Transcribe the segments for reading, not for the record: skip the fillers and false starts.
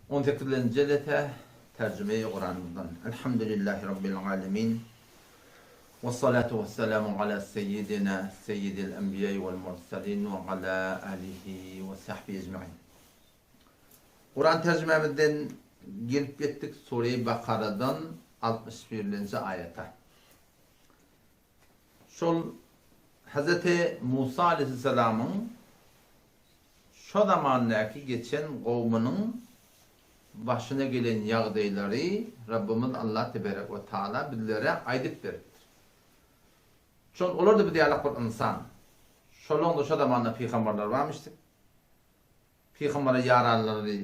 18. celete tercüme-i Kur'an'dan. Elhamdülillahi Rabbil alemin. Ve salatu ve selamu ala seyyidina seyyidil enbiya'i vel mursalin ve ala alihi ve sahbihi ecma'in. Kur'an tercümemizden gelip gittik Sure-i Bakara'dan 61. ayete. Şol Hz. Musa Aleyhisselam'ın şu zamandaki geçen kavminin başına gelen yağdayları Rabbimiz Allah Tebarek ve Teala bizlere aydıp verir. Şol olur da bir diyalog bir insan. Şolunda şu zamanda peygamberler varmıştık. Peygambere yararları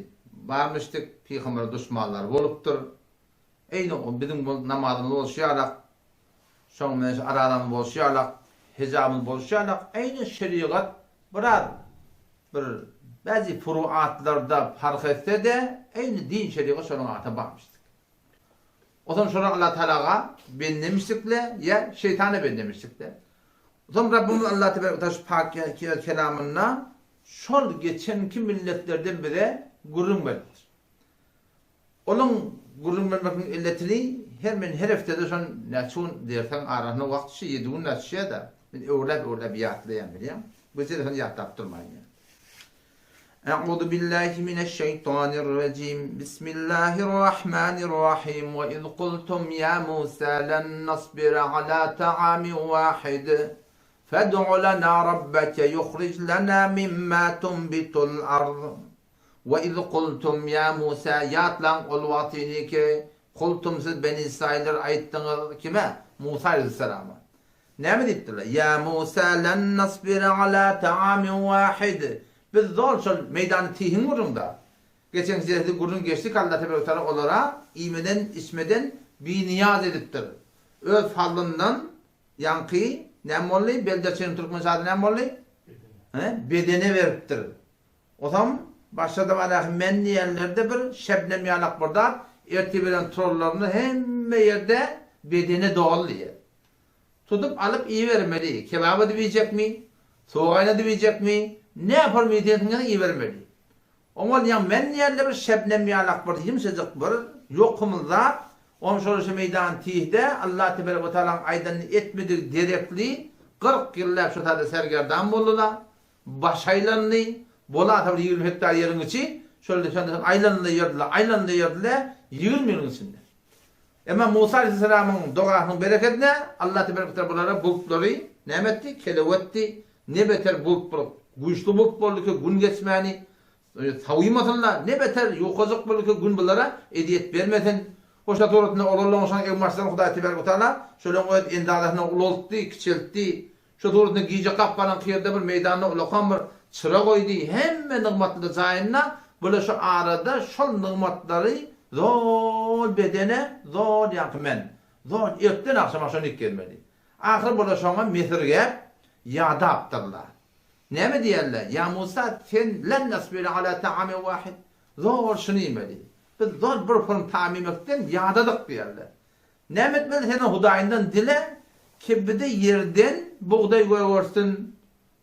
varmıştık. Peygambere düşmanlar oluptur. Eyni bizim namazımız oluşarak, şonun aralarımız oluşarak, hicabımız oluşarak, eyni şeriat bir bazı furuatlarda fark etse de aynı din şeriatı şeriata bakmıştık. O zaman sonra Allah Teala'ga benlemiştikle ya şeytana benlemiştikle. O zaman Rabbimiz Allah Teala pak kelamına şol geçenki milletlerden biri gurun verir. Onun gurun vermekin illetini her haftada son naçun dersen arasında vakti yediğin naçıya da ben öyle bir yatlayan biliyorum. Bu sefer yatıp durmayın. أعوذ بالله من الشيطان الرجيم بسم الله الرحمن الرحيم وإذ قلتم يا موسى لن نصبر على طعام واحد فادع لنا ربك يخرج لنا مما تنبت الأرض وإذ قلتم يا موسى ياتلان قلواتينيك قلتم siz Beni İsrailler ayttınız kime? Musa Aleyhisselam'a. Ne mi dittiler? Ya Musa len nasbira ala ta'amin vahid. Biz zor şol meydanı tihin vurunda. Geçen sezde gurun geçtik Allah Tebarek Teala olarak imeden içmeden bir niyaz ediptir. Öz halından yankı ne molli beldeçenin Türkmen sadı ne molli? Bedene veriptir. O zaman başladı var men yerlerde bir şebnem yanak burada ertebelen trollarını hem yerde bedene doğalıyor. Tutup alıp iyi vermeli. Kebabı diyecek mi? Soğanı diyecek mi? Ne yapar midiyetinden iyi vermeli. Ama yani men yerle bir şebnem yalak bir yumuşacık bir yokumuzda onun sonrası meydan tihde Allah Tebarek ve Teala'nın aydanını etmedik direktli 40 yıllar şu tadı sergerdan buldular. Başaylanlı bola tabi 20 hektar yerin içi şöyle aylanlı yerdiler 20 yılın içinde. Ama Musa Aleyhisselam'ın doğasının bereketine Allah Tebarek ve Teala bulutları nimetti, kelevetti, ne beter bulut güçlü bulut boldu ki gün geçmeni tavıymasınlar, ne beter yokacak boldu ki gün bunlara ediyet vermesin. Hoşta doğrultunda olurlanmışan evmaçların Huday Tebarek ve Teala şöyle oyet endağlarına ulolttu, küçeltti. Şu doğrultunda giyecek kappalan kıyırda bir meydanına ulakan bir çıra koydu. Hemen nıgmatlı zayınına böyle şu arada şol nıgmatları zor bedene, zor yakmen, zor ertten akşama şunu ilk gelmeli. Ahir böyle şuna methirge yada aptırlar. Ne mi diyerler? Ya Musa sen len nasbir ala ta'amin vahid. Zor şunu yemeli. Biz zor bir form ta'mim etken yadadık diyerler. Ne mi etmeli senin hudayından dile ki bir de yerden buğday koyuyorsun.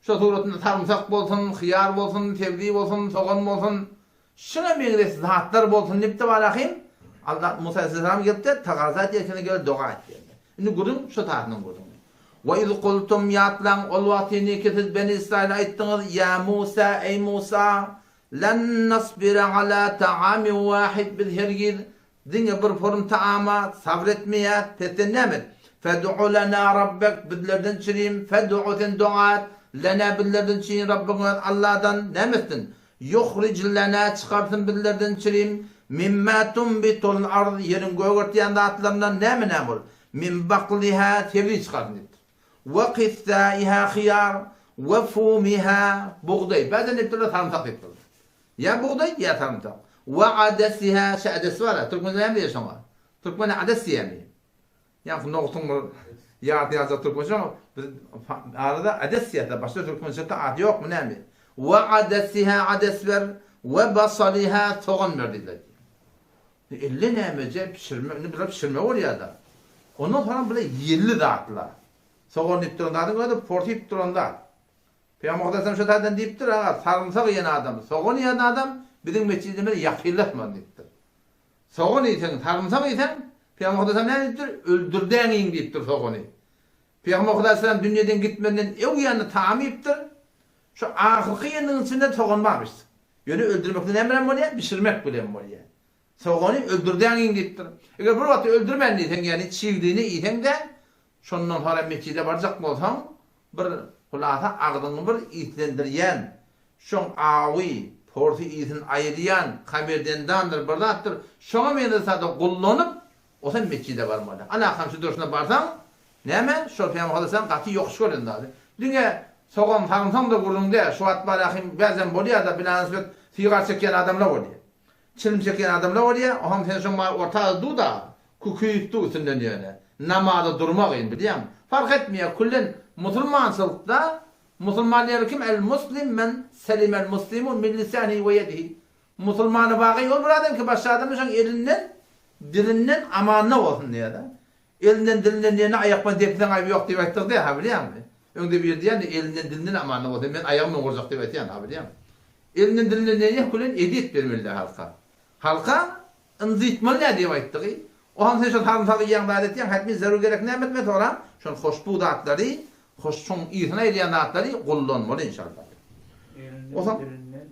Şu suratında sarımsak bolsun, hıyar bolsun, tevdi bolsun, soğan bolsun. Şuna meyilesi zatlar bolsun. Nipte var akıyım. Allah Musa Aleyhisselam gitti. Takazat yerkine göre dua etti. Şimdi gurun şu tarihinin gurun. وَاِذْ قُلْتُمْ يَاتْلَنْ اَلْوَاتِينِي كِتِذْ بَنِي İsrail'e ayttınız ya Musa ey Musa لَنْ نَصْبِرَ عَلَى تَعَامٍ وَاحِدٍ biz hergiz dine bir form taama sabretmeye tetennemit فَدُعُ لَنَا رَبَّكْ bizlerden çireyim فَدُعُ sen duat lana bizlerden çireyim Rabbimiz Allah'dan nemesin yukhric lana çıkarsın bizlerden çireyim mimma tunbitul ard yerin göğürtüyen dağıtlarından ne olur min bakliha tevri çıkarsın ve qithaiha khiyar ve fumiha buğday. Bazen hepsine sarımsak yapılır. Ya buğday ya sarımsak. Ve adesiha adesi var. Türkmen'de ne diyorsun var? Türkmen'de adesi yani. Yani noktun ya yazı Türkmen'de arada adesi ya başka Türkmen'de adı yok mu ne mi? Ve adesiha ades ver ve basaliha soğan verdiler. Elle ne mece pişirme var ya da. Ondan sonra böyle yerli dağıttılar. Soğan iptirondadı böyle portu iptironda. Peygamber Aleyhisselam şu tadan deyiptir ha sarımsak yiyen adam, soğan yiyen adam bizim mescidimizde yakillik mı deyiptir. Soğun iten, tarımsam iten, Peygamber Aleyhisselam ne deyiptir? Öldürdeğin deyiptir soğunu. Peygamber Aleyhisselam dünyadan gitmeden ev yanını tamiptir. Şu ahırkı yanının içinde soğunmamış. Yönü öldürmekten emren bolya, pişirmek bilen bolya. Soğunu öldürdeğin deyiptir. Eğer bir vakti öldürmen deyten, yani çiğdiğini iten de, şondan sonra meçhide baracak bolsan, bir kulata ağdını bir itlendiryen, şon avi, portu itin ayıryan, kamerden dandır, bardattır, şona meynesada kullanıp, o sen meçhide varmalı. Alakam şu duruşuna barsan, neyme? Şol Peygamber Aleyhisselam katı yok şöyle dadı. Dünya soğan tanıtam da kurun diye, şu at barahim bazen bolya da bilansbet sigar çeken adamla bolya. Çilim çeken adamla bolya, o ham sen şon ortağı du da, kukuyup du üstünden yani. Namazda durmak in bilýän. Fark etmiyor. Kullen Müslümançylykda Müslümanlar kim? El muslim men selimel muslimun min lisanihi ve yedihi. Müslümany bagy ol bir adam ki başga adamın şoň elinden, dilinden amanna bolsun diýär. Elinden dilinden ýene aýakman depden aýby ýok diýip aýtdyk ha bilýärmi? Öňde bir diýär elinden dilinden amanna bolsun. Men aýagymdan gorjak diýip aýtýan ha bilýärmi? Elinden dilinden ýene kullen edit bermeli halka. Halka ınzytmaly diýip aýtdyk. O ham sen şu tarımsalı ýan adetýän hatmy zarur gerek nämetme toran, şol hoşbu datlary, hoşçun ýygyna edýän datlary gollanmaly inşallah. O zaman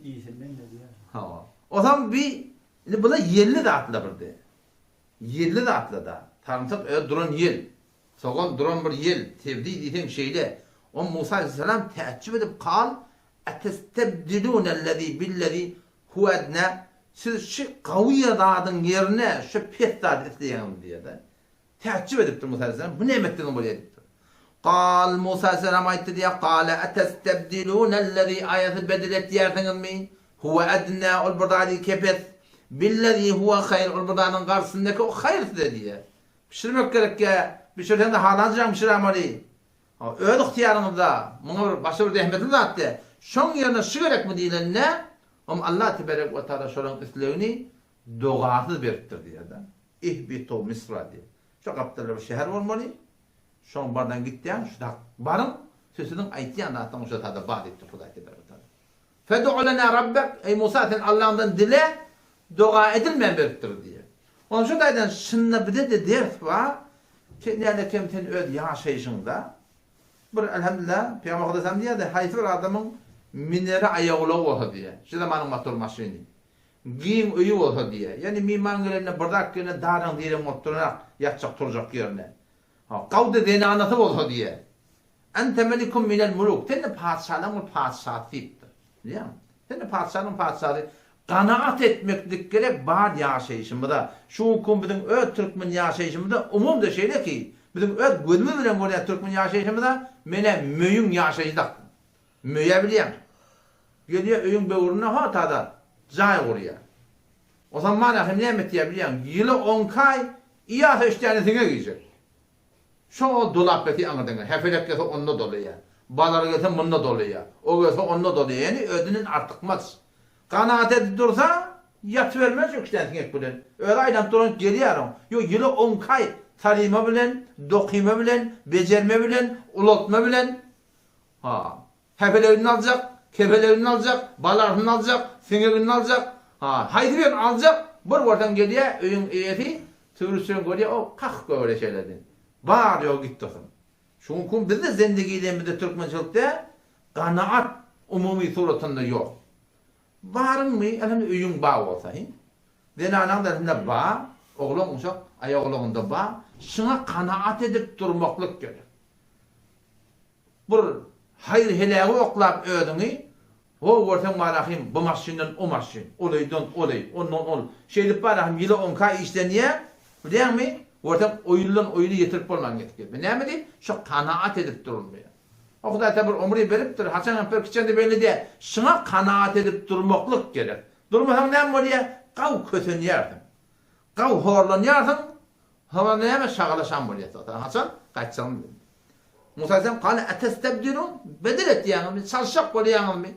iyisinden de diýär. Ha. O zaman bir bula yerli datlar birdi. Yerli datlarda tarımsak duran yel. Soğan duran bir yel tevdi diýen şeýle. O Musa aleyhisselam täçip edip qal atestabdilunellezî billezî huve adna. Siz şu qawiýa dadın yerine şu pet dad etleýän diýdi. Täçip edipdir Musa aleyhisselam. Bu nemetden bolýar diýdi. Qal Musa aleyhisselam aýtdy diýe qala atestabdilunellezî ayat bedelet ýerdiňizmi? Huve adna ol burdady kepet billezî huve hayr ol burdanyň garşysyndaky o hayrdy diýe. Pişirmek gerek ya. Bir şerden de halanjam pişiremeli. Öz ihtiýarymyzda muňa başga bir rehmetim zatdy. Şoň ýerine şu gerekmi diýilende Allah tebarek ve taala şolan isleýini dogaty beripdir diýär da. İhbitu Misra diýär. Şu gapdyrlar bir şäher bolmaly. Şoň bardan gitdiň, şuda barın sözüniň aýtýan atan şo tada bad etdi Hudaý tebarek. Fed'u lana rabbek ey Musa sen Allah'dan dile doga edilmen beripdir diýär. Onuň şu daýdan şynna bide de ders wa kendilerine kemten öz ýaşaýyşynda bir elhamdülillah Peygamber Aleyhisselam diýär haýsy adamyň minere ayağıla olsa diye. Şu zamanın motor maşini. Giyim öýü olsa diye. Yani mimangylarına bardak gene daran diye motoruna yatacak turacak yerine. Ha, qawda dene anasy bolsa diye. Ente melikum minel muluk. Tenne padşahlaryň padşahydypdyr. Diýär. Tenne padşahlaryň padşahy qanaat etmeklik gerek bar ýaşaýyşymyzda. Şu hukum biziň öz türkmen ýaşaýyşymyzda umumda şeýle ki, biziň öz gönlü bilen bolýan türkmen ýaşaýyşymyzda mene möýün ýaşaýjak. Möýe bilýän. Gelýär öýüň böwrüne ha tada jaý gurýar. O zaman hem nämet diýär bilýän? Ýyly 10 kay ýa-da işlerine gijek. Şo dolap beti aňyrdyň. Hefelek gelse onda dolýar. Balar gelse bunda dolýar. O gelse onda dolýar. Yani ödünün artykmaz. Qanaat edip dursa ýat bermez ýokşdänsek bilen. Öýle aýlanyp duran gelýär. Yo ýyly 10 kay talyma bilen, dokyma bilen, bejerme bilen, ulatma bilen ha Hefelerini alacak, kefelerini alacak, balarını alacak, singirini alacak. Ha, haydi bir alacak. Bir oradan geliyor, öýüň eýeti, türüsün görüyor, o kah böyle şeylerden. Bar yok gitdisin. Şuňkum bizde zendegiýemizde türkmençilikde qanaat umumy suratynda yok. Barmy, elem öýüň ba bolsa, hin. Denanaň da ba, oglan uşak, aýaglygynda ba, şuna qanaat edip durmaklyk gerek. Bir hayır helâgi oklap ödüňi, o gorsan malahim bu maşinden o maşin, olaydan olay, ondan ol. Şeýdip barahim ýyly 10 kay işlenýär, bilýärmi? Gorsan oýundan oýuny ýetirip bolman getdi. Näme di? Şu qanaat edip durulmaýar. O Hudaý taala bir ömri beripdir, haçan hem kiçende belli de, şuna qanaat edip durmaklyk gerek. Durmasaň näme bolýar? Gaw kötenýärdiň. Gaw horlanýardyň, hawa näme şagalaşan bolýar. Haçan gaçsan. Musa aleyhisselam qala atestabdilun bedelet ýa-ni çalşak bolýanmy?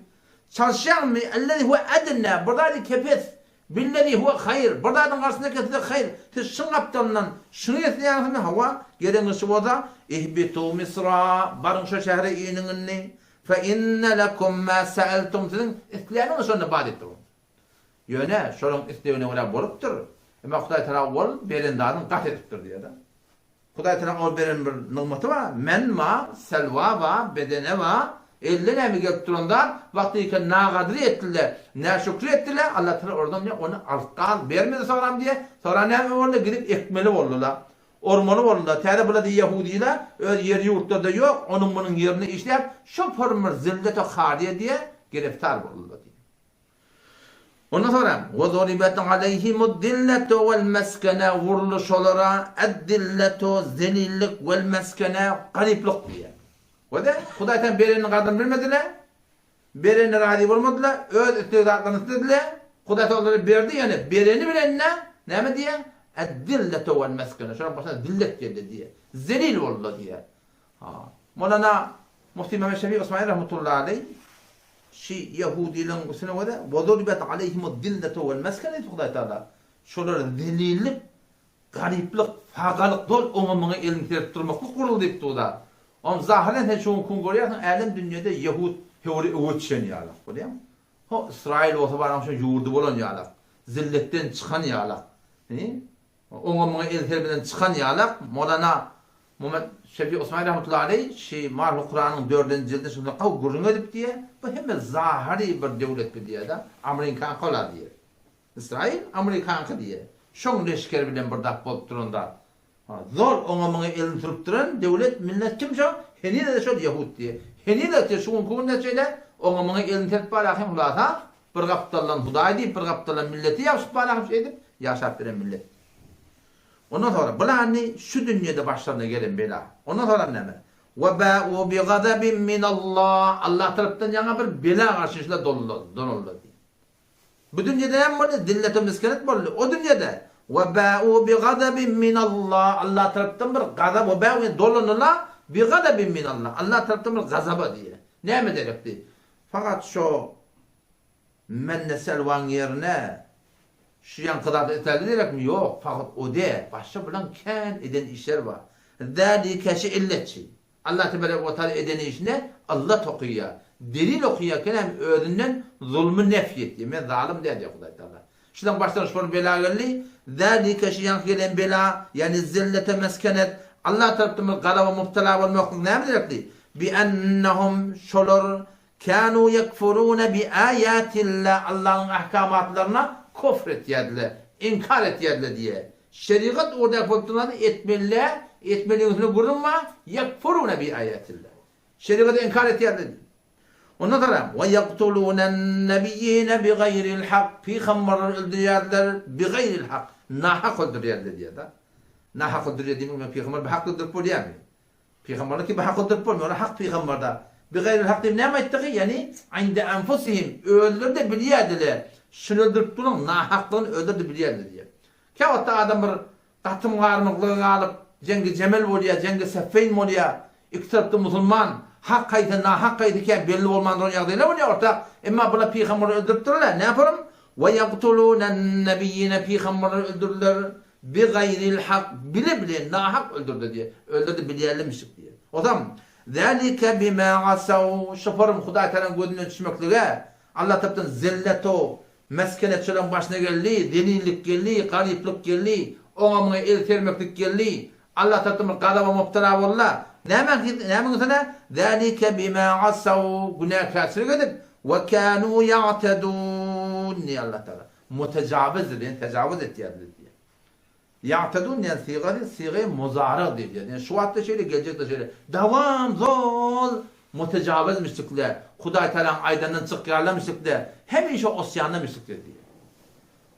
Çalşanmy? Ellezî huve adna, burdady kepet. Billezî huve hayr, burdadyň garşysyndaky hayr. Siz şuň aptaldan şunu ýetýärmi hawa? Gereňi bolsa ihbitu Misra, barın şu şähere ýeniňni. Fe inne lekum ma sa'altum. Sizin isleýäniňiz şonu bad etdir. Ýöne, şonuň isleýäne görä bolupdyr. Ama Hudaý Teala ol berendadyň gat edipdir diýär. Hudaý Teala ol beren bir nygmaty bar. Men ma, selwa wa, bedene wa, elle näme gelip duranda wagtyka nagadry etdiler, näşükür etdiler. Allah Teala oradan onu alqal bermedi soram diye. Sonra näme boldy? Gidip ekmeli boldular. Ormanı boldular. Täze bulady Yahudiler öz ýer ýurtlarda ýok, onuň munyň ýerini işläp, şo formur zillete hariye diye giriftar boldular. Ondan sonra وَضُرِبَتْ عَلَيْهِمُ الدِّلَّةُ وَالْمَسْكَنَةُ vuruluşolara اَدْدِلَّةُ zelillik وَالْمَسْكَنَةُ gariplik diye. O da Hudaýdan berenini gardan bilmediler. Berenine razı bolmadylar. Öz istidatlaryny istediler. Hudaý onlara berdi yani bereni bilenle näme diye? اَدْدِلَّةُ وَالْمَسْكَنَةُ. Şoň başına dillet geldi diye. Zelil boldular diye. Molana Mufti Mehmet Şefik Osmani rahmetullahi aleyh Yahudilerin kusuna vada وَضُرِبَتْ عَلَيْهِمُ الدِّلَّةُ وَالْمَسْكَنَةُ Hudaý Taala şolar zelillik, gariplik, fagalyk dol oňa elini terip durmakly gurul diýip durda. Zahiren hiç şoň kun görýärsiň, älim dünýede Yahud hewri öwetşen ýalak, bolýarmy? Ho Israil bolsa baram şo ýurdu bolan ýalak, zilletden çykan ýalak. Oňa el terbinden çykan ýalak, Molana Muhammed Şefik Osmani rahmetullahi aleyh Marhum Kur'an'ın 4. jildinde şunda qaw gurun edip diye bu hem zahiri bir döwlet diye da Amerikan qolar diye. İsrail Amerikan diye. Şoň leşker bilen bir dap bolup duranda. Zor oňa elini turup duran döwlet millet kim şo? Henide de şo Yahud diye. Henide de şoň kunna çeyle oňa elini terip barahym ulasa bir gapdalan Hudaý diýip bir gapdalan milleti ýaşyp barahym edip ýaşap bilen millet. Ondan sonra bularni şu dünýede başlarına gelen bela. Ondan sonra näme? Ve ba'u bi gadabin min Allah. Allah tarapdan ýa bir bela garşyşyla donuldy. Bu dünýede hem boldy, dillet miskenet boldy. O dünýede ve ba'u bi gadabin min Allah. Allah tarapdan bir gadab ve ba'u dolanylar bi gadabin min Allah. Allah tarapdan bir gazaba diye. Näme derepdi? Fakat şo menne selwan ýerine şu yankıda eterli diyerek mi? Yok. Fakat o de başta bilen ken eden işler var. Zâlike şi illetçi. Allah Teala ve Teala eden işine Allah tokuya. Delil okuyarken hem özünden zulmü nefyet diye. Men zalim diye Hudaý Taala. Şundan baştan şu bela geldi. Zâlike şi yankı gelen bela yani zillete meskenet Allah tarafından galaba muftala olmak ne diyecekti? Bi ennehum şolur kanu yekfurun bi ayatillah Allah'ın ahkamatlarına kofr etýärdiler, inkar etýärdiler diye. Şeriat orada yapılanları etmeliğini gurulma, yakfuruna bi ayatillah. Şeriatı inkar etýärdiler. Ondan sonra ve yaktulunen nebiyyine bi gayril hak. Peygamberler öldürýärdiler bi gayril hak. Nahak öldürýärdiler diye da. Nahak öldürýärdiler peygamber bi hak öldürüp bolýarmy? Peygamberler ki bi hak öldürüp bolmuyor. Hak peygamberde. Bi gayril hak diýip näme aýtdy? Yani inde enfusihim öldürdi bilýärdiler. Şunu öldürüp durun, nahaklığını öldürdü bilýärdi diye. Kewatda adam bir gatym garmyklygy alıp, jengi Cemel bolýar, jengi Seffeyn bolýar, iki tarapda musulman, hak aýdy, nahak aýdy eken belli bolmandyň ýagdaýlar bolýar ortak. Emma bula peýgamberler öldürüp durlar. Ne yaparım? Ve yaqtulunen nebiyyine peýgamberler öldürdiler bi gayril hak, bile nahak öldürdü diye. Öldürdü bilýärlemişik diye. Odam zalika bima asaw şafarım Hudaý Teala'nın gözüne düşmeklige Allah tapdan zilleto meskenetçilerin başına geldi, delillik geldi, gariplik geldi, oňa el termeklik geldi. Allah tapdan gadaba muftara bollar. Näme sana? Zalika bima asaw günah kasir edip ve kanu ya'tadun diye Allah Teala. Mutecavizdir, tecavüz etýärler diye. Ya'tadun yani sigâ muzarı diye. Yani şu hatta şöyle gelecek de şöyle. Davam zol mutecavizmişlikler. Hudaý Teala'nın aydandan çykýarlamışlıklar. Hem şu osyanlamışlıklar diye.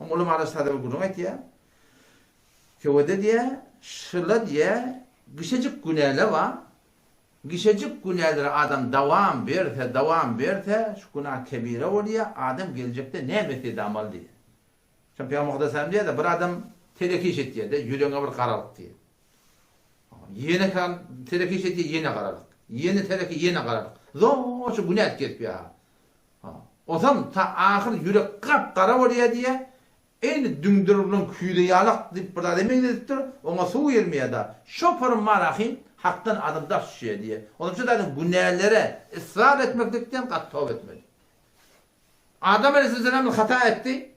Ulum arasında bir gurun et ya. Kewede diye, şırla diye gişecik günahlar var. Gişecik günahlara adam davam berse şu günah kebire oluyor. Adam gelecekte ne methide amal diye. Şimdi Peygamber sallallahu diye de bir adam telekiş et diye de yüreğine bir karalık diye. Yeni kan telekiş et diye yeni karalık. Yeni teleki yeni karalık. Zor şu günah etket ya. O zaman ta ahir yürek kap-kara oluyor diye en dündürünün küyüde yalak deyip burada demek dediktir. Ona su vermeye da şoförün marahim haktan adımda şişiyor diye. Onun için de günahlara ısrar etmekten kat tövbe etmedi. Adam Aleyhisselam'ın hata etti.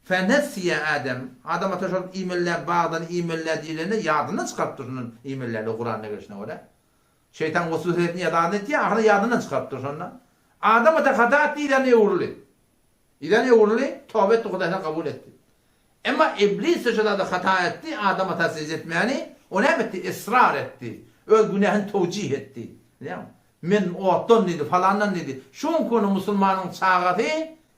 Fenesiye Adam ataşan imeller bağdan imeller dilene yadına çıkarttı şunun imelleri Kur'an'a geçine göre. Şeytan hususiyetini yadan etti ya ahını yadına çıkarttı sonra. Adam ata hata etti ilane uğurlu. İlane uğurlu tövbe etti Kuday'dan kabul etti. Ama iblis de hata etti Adam ata secde etmeyeni o ne etti? Israr etti. Öz günahını tevcih etti. Değil mi? Men oğuttan dedi falandan dedi. Şun konu Müslümanın çağatı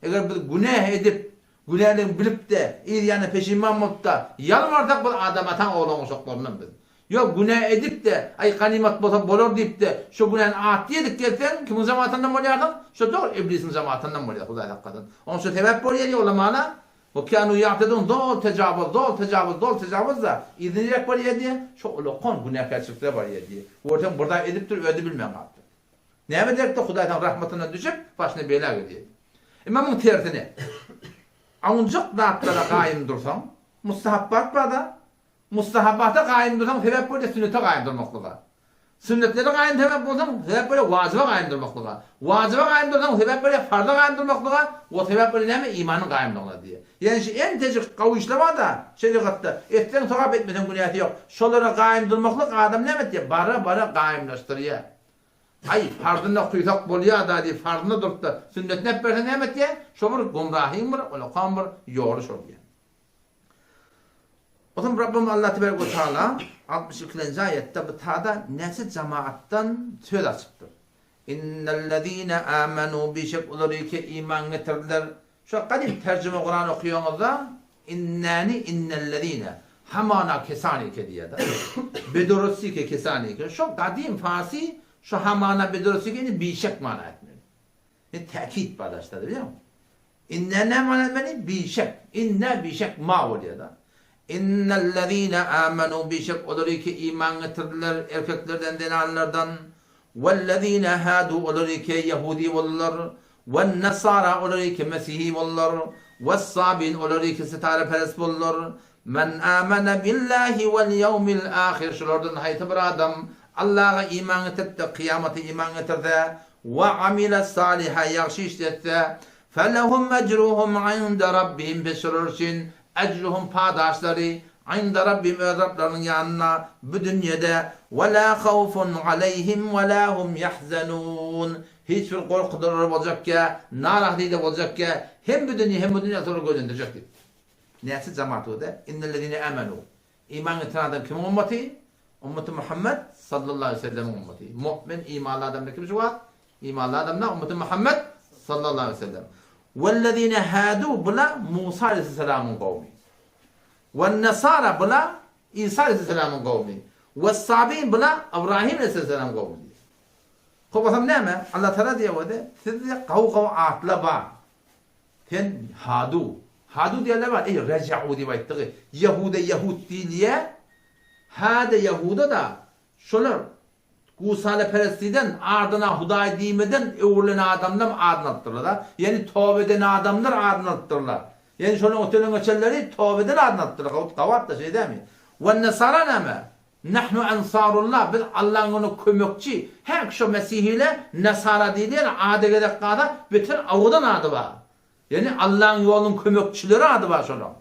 eğer bir günah edip günahını bilip de yani peşiman olup da yalvardak bu adam atan oğlan uşaklarından biz. Yok günah edip de ay kanimat bolor deyip de şu günahın ahdi yedik gelsen kimin zamanından bolyardın? Şu doğru iblisin zamanından bolyardın Huday hakikaten. Onun şu tevap bolyardı olamana o kânu ya'tedun dol tecavüz da idinleyerek bolyardı şu olokon günah kaçırtıya bolyardı. Ortam burada edip dur ödü bilmem artık. Ne mi derdi Huday'dan rahmetinden düşüp başına bela gidiyor. İmamın tersine ancak dağıtlara kaim dursam, mustahabbat bada, mustahabbata kaim dursam, sebep böyle sünnete kaim durmaklığa. Sünnetlere kaim sebep bulsam, sebep böyle vacibe kaim durmaklığa. Vacibe kaim dursam, sebep böyle farda kaim durmaklığa, o sebep böyle ne mi? İmanın kaim durmaklığa diye. Yani en tecik kavuşlama da, şerikatta, etten sokap etmeden günahı yok. Şolara kaim durmaklığa adam ne mi diye? Bara kaimlaştırıyor. Ay fardında kuytak bolya da diye fardında durup da sünnetine hep böyle ne diye şobur gumrahim var ola kambur yoruş oluyor. O zaman Rabbim Allah Tebarek ve Teala 62. ayette bu tada nesi cemaattan söz açıktır. İnnellezîne âmenû bişek olur ki iman getirdiler. Şu kadim tercüme Kur'an okuyorsunuzda innellezîne hamana kesanike diye de bedorosike kesanike. Şu kadim Farsi şu hamana bedorosike bişek mana etmeli. Tekit bağdaştadır biliyor musun? İnne ne mana etmeli? Bişek. İnne bişek ma oluyor da. İnnellezîne âmenû bişek olur ki iman getirdiler erkeklerden denanlardan. Vellezîne hâdû olur ki Yahudi olurlar. Vennasara olur ki Mesihî olurlar. Vessâbin olur ki sitâreperest olurlar. Men âmene billahi vel yevmil âhir. Şulardan haytı bir adam Allah'a iman etti, kıyamete iman etti ve amile saliha yaxşı işletti. Felehum ecruhum inde rabbihim beşirursin. Ecruhum padaşları inde rabbim Rablarının yanına bu dünyada ve la khawfun aleyhim ve la hum yahzanun. Hiçbir korkuları olacak ki, narahliyle olacak ki hem bu dünya hem bu dünya sonra gözlendirecek. Neyse cemaat o da innellezine amenu. İman eten adam kimin ümmeti? Ümmeti Muhammed sallallahu aleyhi ve sellem ümmeti. Mu'min imanlı adamda kimse var? İmanlı adamda ümmeti Muhammed sallallahu aleyhi ve sellem. وَالَّذ۪ينَ هَادُوا bula Musa aleyhisselamın kavmi. وَالنَّصَارَ bula İsa aleyhisselamın kavmi. وَالصَّابِينَ bula İbrahim aleyhisselamın kavmi. Kovasam ne mi? Allah Teala diye o de sizi kav atla ba. Sen hadu. Hadu diye var. Reca'u diye bayttığı. Yahuda Yahud diye. Hade Yahuda da şolar Gusale perestiden ardına Huday dimeden öğrenen adamlar adını attırırlar. Yani tövbe eden adamlar adını attırırlar. Yani şunun otelin geçerleri tövbe eden adını attırırlar. Kavat da şey değil mi? Ve nesara neme? Nahnu ensarullah. Biz Allah'ın onu kömekçi. Her şu Mesih ile nesara değil. Adı gedek kadar bütün avudan adı var. Yani Allah'ın yolunun kömekçileri adı var şunun.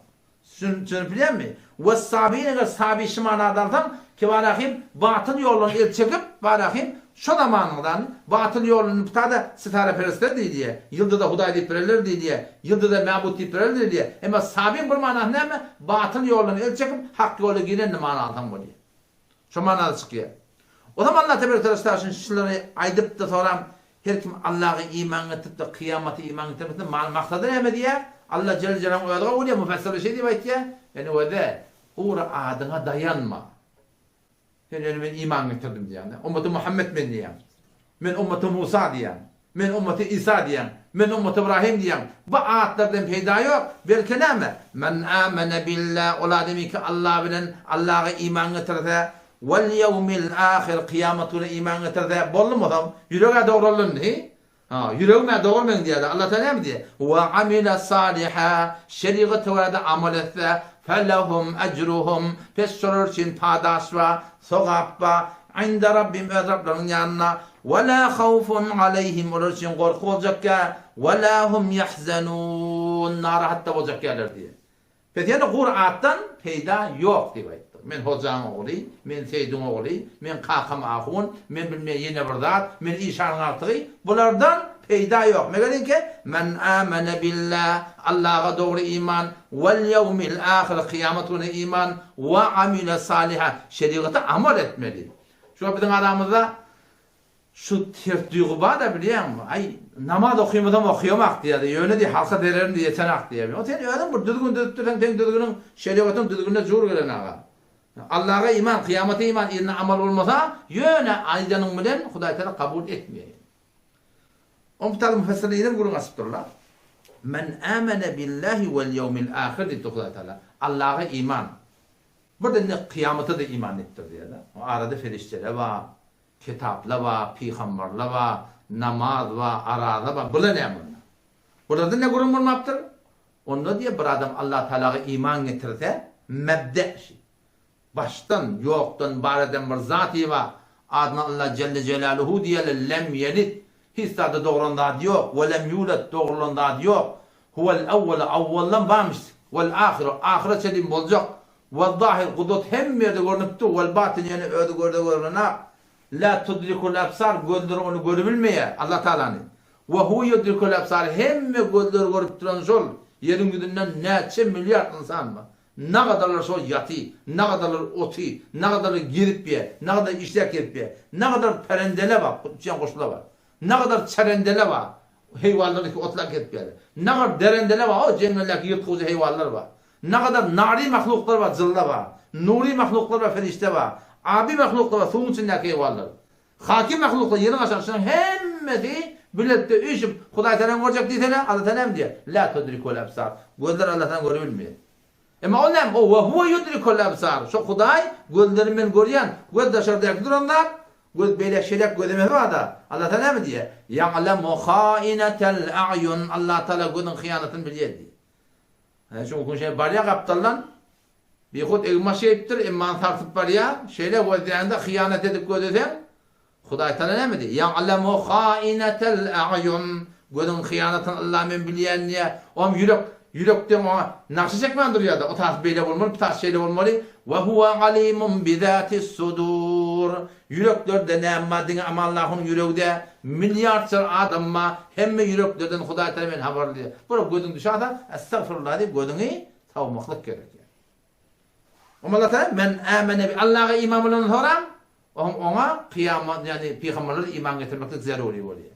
Şunu biliyor musun? Ve sabiyle sabi şıman adamdan ki varahim batıl yolunu el çekip varahim şu zamanından batıl yolunu tutada sitareperestler diye yıldızda Huday deyip verirler diye yıldızda mabut deyip verirler diye ama sabin bir manah ne mi? Batıl yolunu el çekip hak yolu giren de manadan bu diye. Şu manada çıkıyor. O zaman Allah Tebarek ve Teala şunları aydıp da soram her kim Allah'a iman etip de kıyamete iman etip de maksadı ne mi diye Allah Celle Celaluhu öyle oluyor müfessir şey diye ya. Yani o da uğra adına dayanma. Yani ben iman getirdim diyen. Ümmeti Muhammed ben diyen. Ben ümmeti Musa diyen. Ben ümmeti İsa diyen. Ben ümmeti İbrahim diyen. Bu ayetlerden peyda yok. Belki ne mi? Men amene billah. Ola demek ki Allah bilen Allah'a iman getirdi. Vel yevmil ahir. Kıyametine iman getirdi. Bollu mu adam? Yüreğe doğrulun diye. Yüreğime doğrulun diye. Allah Teala mi diye? Ve amile saliha. Şeriatı ve amel etse. Felehum ecruhum pes sorur için padaş ve sokakba inde Rabbim ve Rablarının yanına وَلَا خَوْفٌ عَلَيْهِمْ Onlar için korku olacak ya. وَلَا هُمْ يَحْزَنُونَ Narahatta olacak yerler diye. Peki yani Kur'an'dan peyda yok diye ayettir. Men hocam oğlu, men seydun oğlu, men kakam ahun, men bilmeye yine birdat, men işanın artığı. Bunlardan peyda yok. Meğerin ki men amene billah Allah'a doğru iman vel yevmil ahir kıyametine iman ve amile saliha şeriata amel etmeli. Şu bizim aramızda şu ters duygu var da biliyor musun? Ay namaz okuyamadan okuyamak diye de öyle diye halka dererim diye yetenek diye. O sen öyle bir düzgün düzgün düzgünün şeriatın düzgününe zor gelen ağa. Allah'a iman, kıyamete iman yerine amel olmasa yöne aydanın bilen Huday Teala kabul etmiyor. O muhtemelen müfessirlerin kurun asıptırlar. Men amene billahi vel yevmil ahir dedi Huday Teala. Allah'a iman. Burada ne kıyamete de iman ettir diye de. O arada ferişteler var, kitaplar var, peygamberler var, namaz var, arada var. Burada ne bunlar? Burada ne kurun bulmaktır? Onda diye bir adam Allah Teala'ya iman getirse mebde şey. Baştan, yoktan, bareden bir zat-ı var. Adına Allah Celle Celaluhu diye lem yelid. Hiç tadı doğrulanda yok. Ve lem yulet doğrulanda yok. Huvel evvele avvallan varmış. Vel ahiru ahiret selim olacak. Vel zahir kudut hem yerde görünüptü. Vel batın yani öde görünüp. La tudrikul absar göldür onu görebilmeye Allah Teala'nın. Ve hu yudrikul absar hem göldür görüp duran sol. Yerin güdünden neçe milyar insan var. Ne kadarlar sol yatı, ne kadarlar otu, ne kadarlar girip ye, ne kadar işler girip ye, ne kadar perendele var, uçan koşula var, ne kadar çerendele var, heyvanlardaki otlar girip ye, ne kadar derendele var, o cennellerdeki yırtıcı heyvanlar var, ne kadar nari mahluklar var, zılla var, nuri mahluklar var, ferişte var, abi mahluklar var, suyun içindeki heyvanlar, hakim mahluklar, yerin aşağısından hemmeti bilette işim, Huday Teala'nın olacak diye Allah Teala'm diye, la tudrikul absar, gözler Allah'tan görebilmiyor. Ama olam o ve huve yudrikul absar. Şu Huday gözlerinden görüyen, göz dışarıdaki duranlar, göz böyle şeyler gözlemesi var da. Allah Teala mı diye? Ya'lemu khainetel a'yun. Allah Teala gözün hıyanetini biliyor diye. Şu okun şey var ya kaptallan. Bir hut elma şeyiptir, imman tartıp var ya. Şeyle gözlerinde hıyanet edip gözlesen. Huday Teala ne mi diye? Ya'lemu khainetel a'yun. Gözün hıyanetini Allah'ın biliyen diye. Om yürekten ona nakşı çekmen duruyor da o tarz böyle olmalı, bir tarz şeyle olmalı. Ve huve alimun bizatis sudur. Yüreklerde ne madden ama Allah'ın yüreğinde milyarca adamma hem yüreklerden Huday Teala'nın haber diyor. Böyle gözün dışarıda estağfurullah deyip gözünü savmaklık gerekiyor. Ama Allah Teala men amene bi Allah'a iman olan sonra ona kıyamet yani peygamberlere iman getirmekte zaruri oluyor.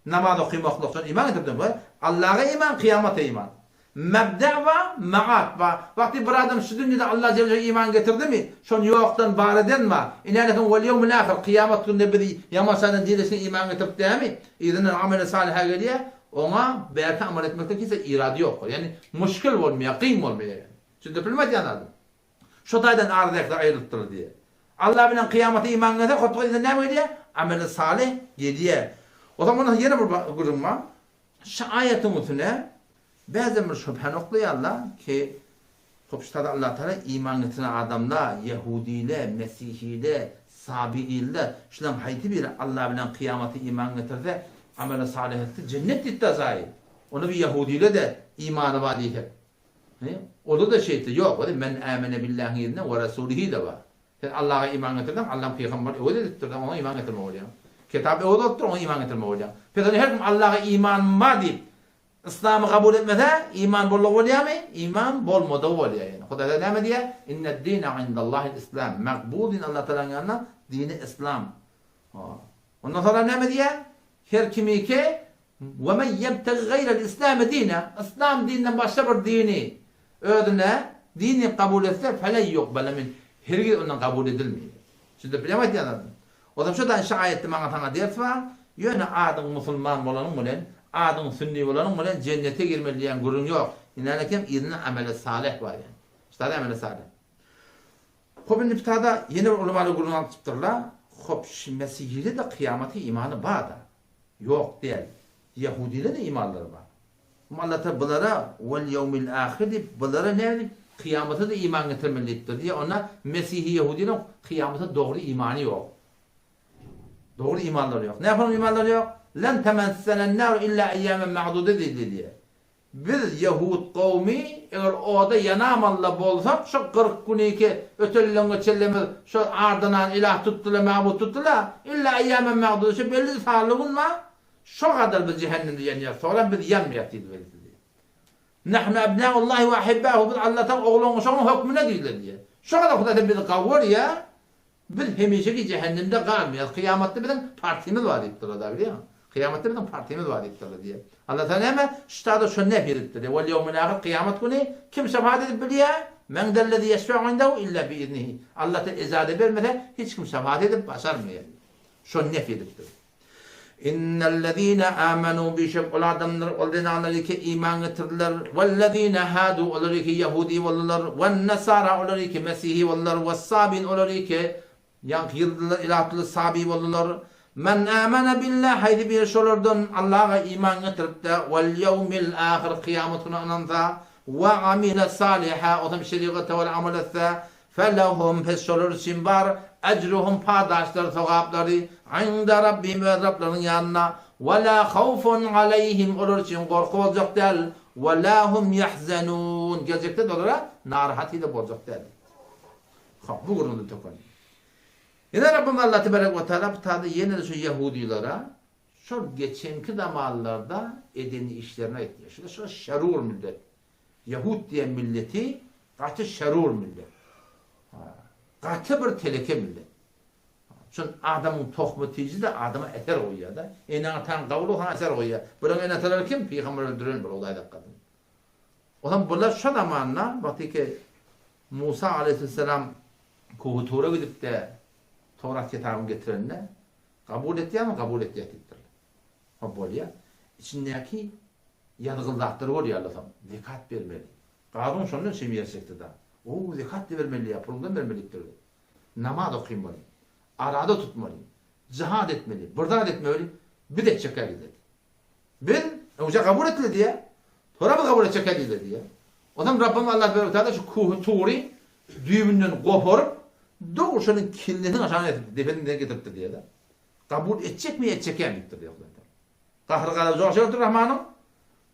Namaz okumakla iman getirdim bu. Allah'a iman, kıyamete iman. Mebda ve maat ve vakti bir adam şu dünyada Allah Celle Celaluhu iman getirdi mi? Şun yoktan bareden var. İnanetun vel yevmil ahir kıyamet günde bir yamasanın dilesine iman getirdi değil mi? İzinin ameli salih'a geliyor. Ona belki amel etmekte kimse irade yok. Yani müşkil olmuyor, kıyım olmuyor. Şimdi bilmedi anladım. Şu taydan aradakta ayrılttır diye. Allah bilen kıyamete iman getirdi. Kutbu ne mi geliyor? Ameli salih geliyor. O zaman yine bir kurum var. Şu ayetin üstüne bazen bir şüphe noklayarlar ki Kopştada Allah Teala iman getiren adamlar, Yahudiler, Mesihiler, Sabiiler, şulan hayti bir Allah bilen kıyameti iman getirse, amel-i salih etti, cennet ittazayı. Onu bir Yahudiyle de imanı var diye. Orada da şeydi yok. O da men amene billahi yerine ve resulihi de var. Yani Allah'a iman getirdim, Allah'ın peygamber o da ettirdim, ona iman getirme oluyor. Kitabı o da ettirdim, ona iman getirme oluyor. Peki her kim Allah'a iman var deyip İslam'ı kabul etmese iman bolluğu oluyor mu? İman bolmadı oluyor yani. Huda ne diye? İnned dine indallahil İslam. Makbul din Allah Teala'nın yanına dini İslam. Ondan sonra ne diye? Her kimi ki ve men yebtegi gayrel İslam dine. İslam dininden başka bir dini ödüne dini kabul etse felen yok belemin. Herkes ondan kabul edilmiyor. Şimdi bilemedik anladın. O zaman şuradan şu ayette bana sana ders var. Yöne adın Müslüman olanın mı lan? Adın sünni olanın mı lan? Cennete girmeli diyen gurun yok. İnanırken izine ameli salih var yani. İşte ameli salih. Hop niftada yeni ulamalı gurun anlatıptırlar. Hop Mesihili de kıyameti imanı var da. Yok değil. Yahudiyle de imanları var. Allah'ta bunlara vel yevmil ahir deyip bunlara ne? Kıyamete de iman getirmelidir diye ona Mesih'i Yahudi'nin kıyamete doğru imanı yok. Doğru imanları yok. Ne yapalım imanları yok? Len temessenen nar illa eyyamen ma'dude diye. Biz Yahud kavmi eğer oda yanamalla bolsak şu 40 güneki ötellenge çelleme şu ardınan ilah tuttula mabut tuttula illa eyyamen ma'dude şu belli sağlığınla şu kadar biz cehennemde yanıyor. Sonra biz yanmayatıyız diye. Nahnu ebnâullâhi ve ahibbâhu biz Allah'tan oğlunu şunun hükmüne değil diye. Şu kadar Huda bizi kavur ya. Biz hemişeki cehennemde kalmayız. Kıyamette bizim partimiz var deyip durur biliyor musun? Kıyamette bizim partimiz var deyip durur diye. Allah Teala hemen ştada şu ne biriktir diye. Vel yevmil ahir kıyamet günü kim şefaat edip biliyor? Men dellezî yeşfe'u indehu illa biiznihi. Allah Teala izade vermeden hiç kim şefaat edip başarmıyor. Şu ne biriktir. İnnellezîne âmenû bişek ol adamlar olanlar ki iman getirdiler. Vellezîne hâdû olanlar ki Yahudi olurlar. Ve nesâra olanlar ki Mesihî olurlar. Ve sâbin olanlar ki yankıyıldılar, ilahtılı sabi olurlar. Men âmene billah haydi bir şolurdun Allah'a iman getirip de vel yevmil ahir kıyametine ananta ve amile saliha o da şerîgate vel amel etse felehum feşolur simbar ecruhum padaşlar sevapları inde Rabbim ve Rablarının yanına ve la havfun aleyhim olur için korku olacak değil ve la hum yahzenun gelecekte de olarak narahatıyla olacak değil. Bu kuruldu tokun. Yine Rabbim Allah Tebarek ve Teala tadı yine de şu Yahudilere şu geçenki zamanlarda edeni işlerine ettiler. Şu şerur millet. Yahud diye milleti katı şerur millet. Katı bir teleke millet. Çünkü adamın tohmu tici de adama eter koyuyor da. Enatan kavlu han eser koyuyor. Bunun enataları kim? Peygamber öldüren bir olayda kadın. O zaman bunlar şu zamanla baktı ki Musa aleyhisselam Kuhutur'a gidip de Tevrat kitabını getirenler kabul etti ama kabul etti ettiler. Kabul ya. İçindeki yanıgıldakları var ya Allah'ım. Zekat vermeli. Kadın şunun şey mi yersekti da. O zekat de vermeli ya. Pulundan vermeliktir. Namaz okuymalı. Arada tutmalı. Cihad etmeli. Bırdat etmeli. Bir de çeker dedi. Ben önce kabul etti diye. Sonra mı kabul edecek diye. O zaman Rabbim Allah böyle tadı şu Kuhutur'u düğümünden koparıp doğuşunun kirliliğini aşağı getirdi. Defendinden getirdi diye de. Kabul edecek mi edecek mi diyor. Kahrıkada zorşalıdır Rahman'ım.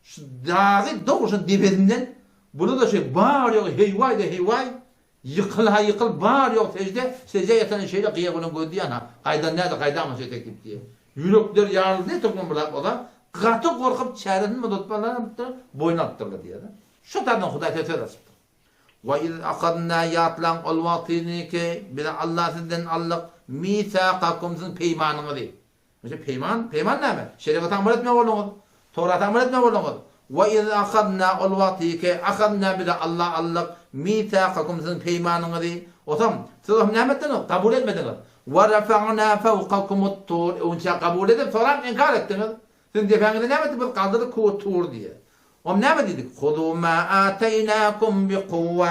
Şu dağı doğuşun defendinden bunu da şey bağırıyor heyvay da heyvay. Yıkıl bağırıyor secde yatan şeyle kıyabının gördüğü yana. Kaydan nerede kaydan mı şey teklif diye. Yürekler yarıldı diye toplum bırak o da. Katı korkup çaresini mi tutmalarını boyun attırdı diye de. Şu tadan Huday Teala asıptı. Ve iz akadna yatlan ol vaktini ki bir Allah sizden allık misaqakum sizin peymanını değil. Mesela peyman ne mi? Şeriat amel etme olunuz. Tevrat amel etme olunuz. Ve iz akadna ol vaktini ki akadna bir Allah allık misaqakum sizin peymanını değil. O zaman siz ne etmediniz? Kabul etmediniz. Ve rafa'na fevqakumut tur. Onca kabul edip sonra inkar ettiniz. Sizin defenizde ne ettiniz? Kaldırdık tur diye. O ne dedik? Hudu ma ataynakum bi kuvve.